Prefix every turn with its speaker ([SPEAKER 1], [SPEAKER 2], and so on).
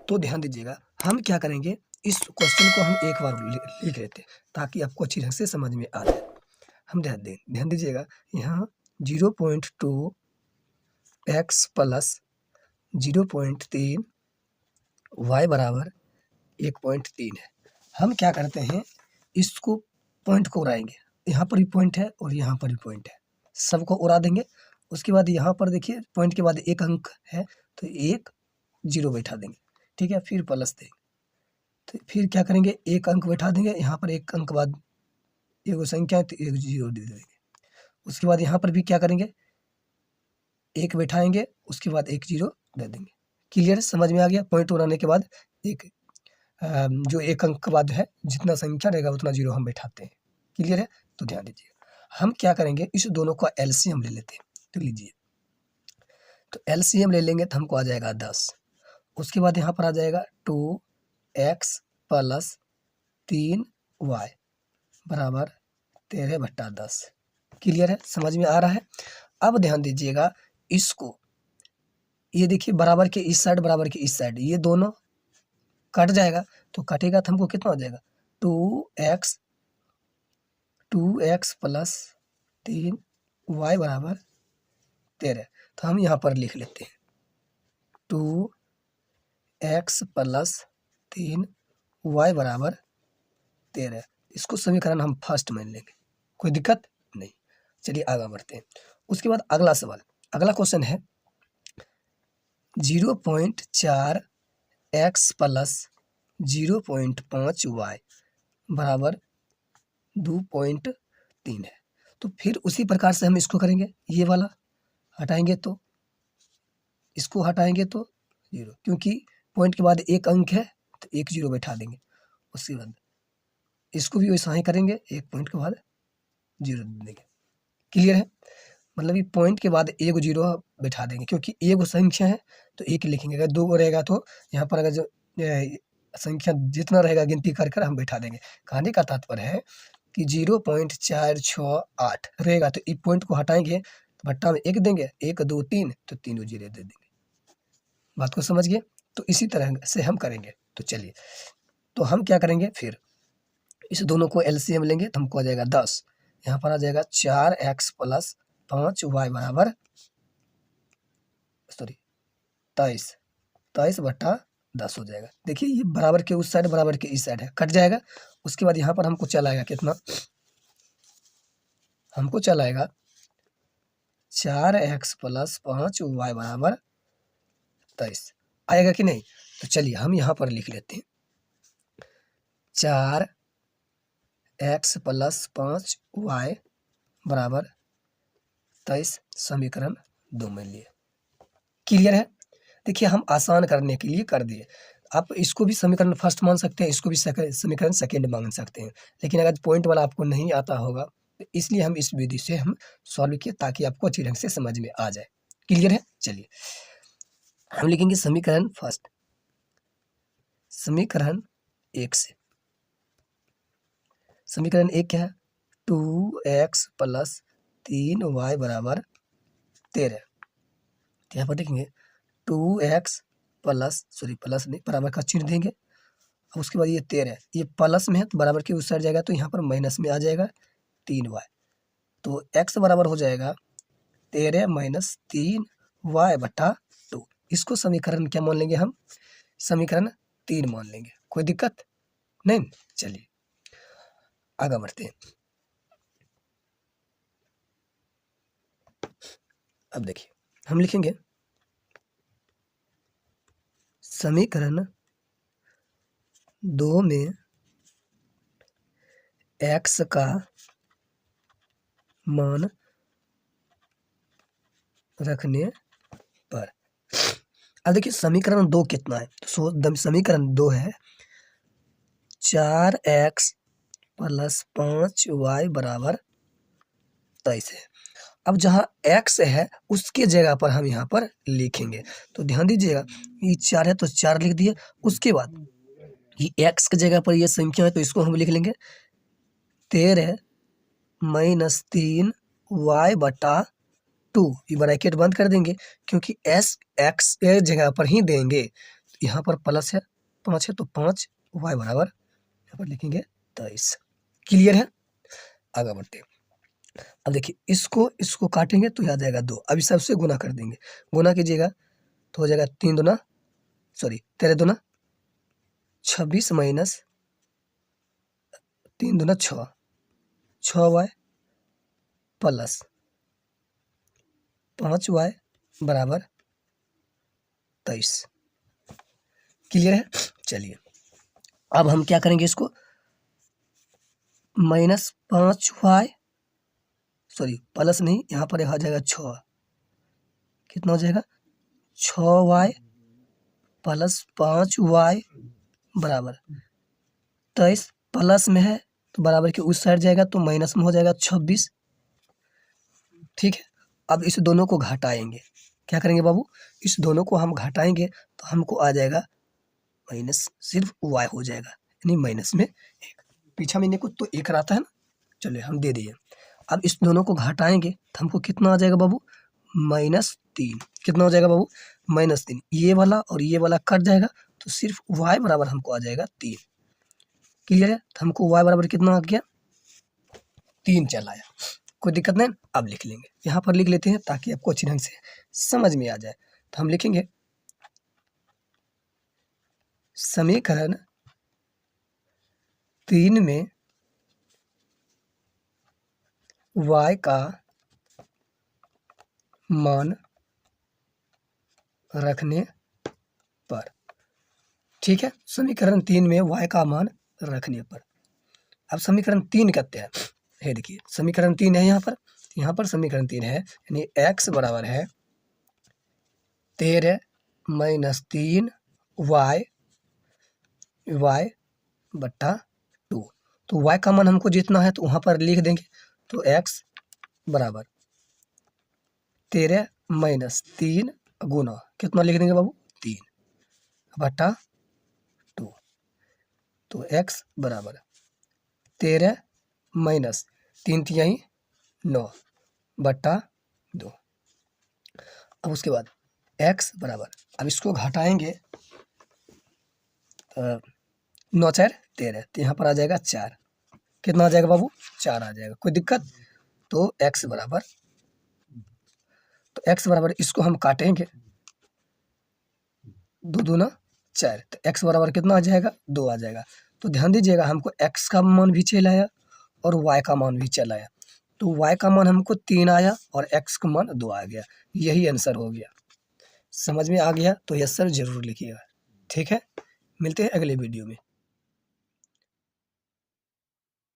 [SPEAKER 1] तो ध्यान दीजिएगा, हम क्या करेंगे, इस क्वेश्चन को हम एक बार लिख लेते हैं ताकि आपको अच्छी ढंग से समझ में आ जाए। हम ध्यान दीजिएगा, यहाँ 0.2 x प्लस 0.3 y बराबर 1.3 है। हम क्या करते हैं, इसको पॉइंट को उड़ाएंगे, यहाँ पर भी पॉइंट है और यहाँ पर भी पॉइंट है, सबको उड़ा देंगे। उसके बाद यहाँ पर देखिए पॉइंट के बाद एक अंक है तो एक जीरो बैठा देंगे, ठीक है, फिर प्लस देंगे, तो फिर क्या करेंगे, एक अंक बैठा देंगे, यहाँ पर एक अंक बाद एक संख्या है तो एक जीरो दे देंगे। उसके बाद यहाँ पर भी क्या करेंगे, एक बैठाएंगे, उसके बाद एक जीरो दे देंगे। क्लियर, समझ में आ गया। पॉइंट उड़ाने के बाद एक जो एक अंक के बाद है जितना संख्या रहेगा उतना जीरो हम बैठाते हैं। क्लियर है, तो ध्यान दीजिए, हम क्या करेंगे, इस दोनों का एलसीएम ले लेते हैं। तो लीजिए, तो एलसीएम ले लेंगे तो हमको आ जाएगा 10। उसके बाद यहाँ पर आ जाएगा 2x प्लस 3y बराबर 13/10। क्लियर है, समझ में आ रहा है। अब ध्यान दीजिएगा, इसको ये देखिए बराबर के इस साइड बराबर के इस साइड ये दोनों कट जाएगा, तो कटेगा तो हमको कितना हो जाएगा, 2x प्लस 3y बराबर 13। तो हम यहाँ पर लिख लेते हैं 2x प्लस 3y बराबर 13। इसको समीकरण हम फर्स्ट मान लेंगे, कोई दिक्कत नहीं। चलिए आगे बढ़ते हैं। उसके बाद अगला सवाल, अगला क्वेश्चन है 0.4x प्लस 0.5y बराबर 2.3 है। तो फिर उसी प्रकार से हम इसको करेंगे, ये वाला हटाएंगे तो इसको हटाएंगे तो जीरो, क्योंकि पॉइंट के बाद एक अंक है तो एक जीरो बैठा देंगे। उसके बाद इसको भी वैसा ही करेंगे, एक पॉइंट के बाद जीरो देंगे। क्लियर है, मतलब ये पॉइंट के बाद एक जीरो बैठा देंगे, क्योंकि एक संख्या है तो एक लिखेंगे, अगर दो रहेगा तो यहाँ पर अगर जो संख्या जितना रहेगा गिनती कर कर हम बैठा देंगे। कहने का तात्पर्य है कि 0.468 रहेगा तो इस पॉइंट को हटाएंगे तो भट्टा में एक देंगे, 1 2 3 तो तीनों जीरो दे देंगे। बात को समझ गए, तो इसी तरह से हम करेंगे। तो चलिए, तो हम क्या करेंगे, फिर इस दोनों को एलसीएम लेंगे तो हमको आ जाएगा 10। यहाँ पर आ जाएगा 4x प्लस 5y बराबर 23/10 हो जाएगा। देखिए ये बराबर के उस साइड बराबर के इस साइड है, कट जाएगा। उसके बाद यहाँ पर हमको चला आएगा कितना, हमको चला आएगा 4x प्लस 5y बराबर 23 आएगा कि नहीं। तो चलिए हम यहाँ पर लिख लेते हैं 4x प्लस 5y बराबर 23 समीकरण 2 में लिए। क्लियर है, देखिए हम आसान करने के लिए कर दिए। आप इसको भी समीकरण फर्स्ट मान सकते हैं, इसको भी समीकरण सेकंड मान सकते हैं, लेकिन अगर पॉइंट वाला आपको नहीं आता होगा तो इसलिए हम इस विधि से हम सॉल्व किए ताकि आपको अच्छी ढंग से समझ में आ जाए। क्लियर है, चलिए हम लिखेंगे समीकरण फर्स्ट, समीकरण 1 से। समीकरण 1 क्या है, 2x प्लस 3y बराबर 13। यहाँ पर देखेंगे 2x प्लस प्लस नहीं, बराबर का चिन्ह देंगे। अब उसके बाद ये 13, ये प्लस में है तो बराबर के उस साइड जाएगा तो यहाँ पर माइनस में आ जाएगा 3y। तो x बराबर हो जाएगा 13 माइनस 3y/2। इसको समीकरण क्या मान लेंगे हम, समीकरण 3 मान लेंगे, कोई दिक्कत नहीं। चलिए आगे बढ़ते हैं। अब देखिए हम लिखेंगे समीकरण 2 में x का मान रखने पर, अब देखिए समीकरण 2 कितना है, तो समीकरण 2 है 4x प्लस 5y बराबर 23 है। अब जहाँ x है उसके जगह पर हम यहाँ पर लिखेंगे, तो ध्यान दीजिएगा ये 4 है तो 4 लिख दिए। उसके बाद ये x की जगह पर ये संख्या है तो इसको हम लिख लेंगे 13 माइनस 3y/2। ये ब्रैकेट बंद कर देंगे क्योंकि x की जगह पर ही देंगे, यहाँ पर प्लस है 5 है तो 5 y बराबर यहाँ पर लिखेंगे 23। क्लियर है? आगे बढ़ते हैं। अब देखिए इसको काटेंगे तो आ जाएगा 2। अब इस सबसे गुना कर देंगे, गुना कीजिएगा तो हो जाएगा 13 दूना 26 माइनस 3 दूना 6, 6y प्लस 5y बराबर 23। क्लियर है? चलिए अब हम क्या करेंगे, इसको माइनस 5y प्लस नहीं, यहाँ पर आ जाएगा 6, कितना हो जाएगा 6y प्लस 5y बराबर 23। प्लस में है तो बराबर के उस साइड जाएगा तो माइनस में हो जाएगा 26। ठीक है, अब इस दोनों को घटाएंगे। क्या करेंगे बाबू, इस दोनों को हम घटाएंगे तो हमको आ जाएगा माइनस, सिर्फ y हो जाएगा, यानी माइनस में 1। पीछा महीने को तो 1 रहता है ना, चलिए हम दे दिए। अब इस दोनों को घटाएंगे तो हमको कितना आ जाएगा बाबू, -3। कितना हो जाएगा बाबू, -3। ये वाला और ये वाला कट जाएगा तो सिर्फ y बराबर हमको आ जाएगा 3। क्लियर है? तो हमको y बराबर कितना आ गया, 3 चल आया। कोई दिक्कत नहीं। अब लिख लेंगे, यहाँ पर लिख लेते हैं ताकि आपको अच्छी ढंग से समझ में आ जाए। तो हम लिखेंगे समीकरण 3 में y का मान रखने पर। ठीक है, समीकरण 3 में y का मान रखने पर। अब समीकरण 3 कहते हैं, ये देखिए समीकरण 3 है यहाँ पर समीकरण 3 है, यानी x बराबर है 13 माइनस 3 y बट्टा 2। तो y का मान हमको जितना है तो वहाँ पर लिख देंगे। तो x बराबर 13 माइनस 3 गुना कितना लिख देंगे बाबू, 3 बट्टा 2। तो x बराबर 13 माइनस 3 तिहाई 9 बट्टा 2। अब उसके बाद x बराबर, अब इसको घटाएंगे 9 4 13, तो यहाँ पर आ जाएगा 4। कितना आ जाएगा बाबू, 4 आ जाएगा। कोई दिक्कत? तो x बराबर इसको हम काटेंगे, 2 दूना 4, तो x बराबर कितना आ जाएगा, 2 आ जाएगा। तो ध्यान दीजिएगा हमको x का मान भी चल आया और y का मान भी चल आया। तो y का मान हमको 3 आया और x का मान 2 आ गया। यही आंसर हो गया। समझ में आ गया तो यस सर जरूर लिखिएगा। ठीक है, मिलते हैं अगले वीडियो में।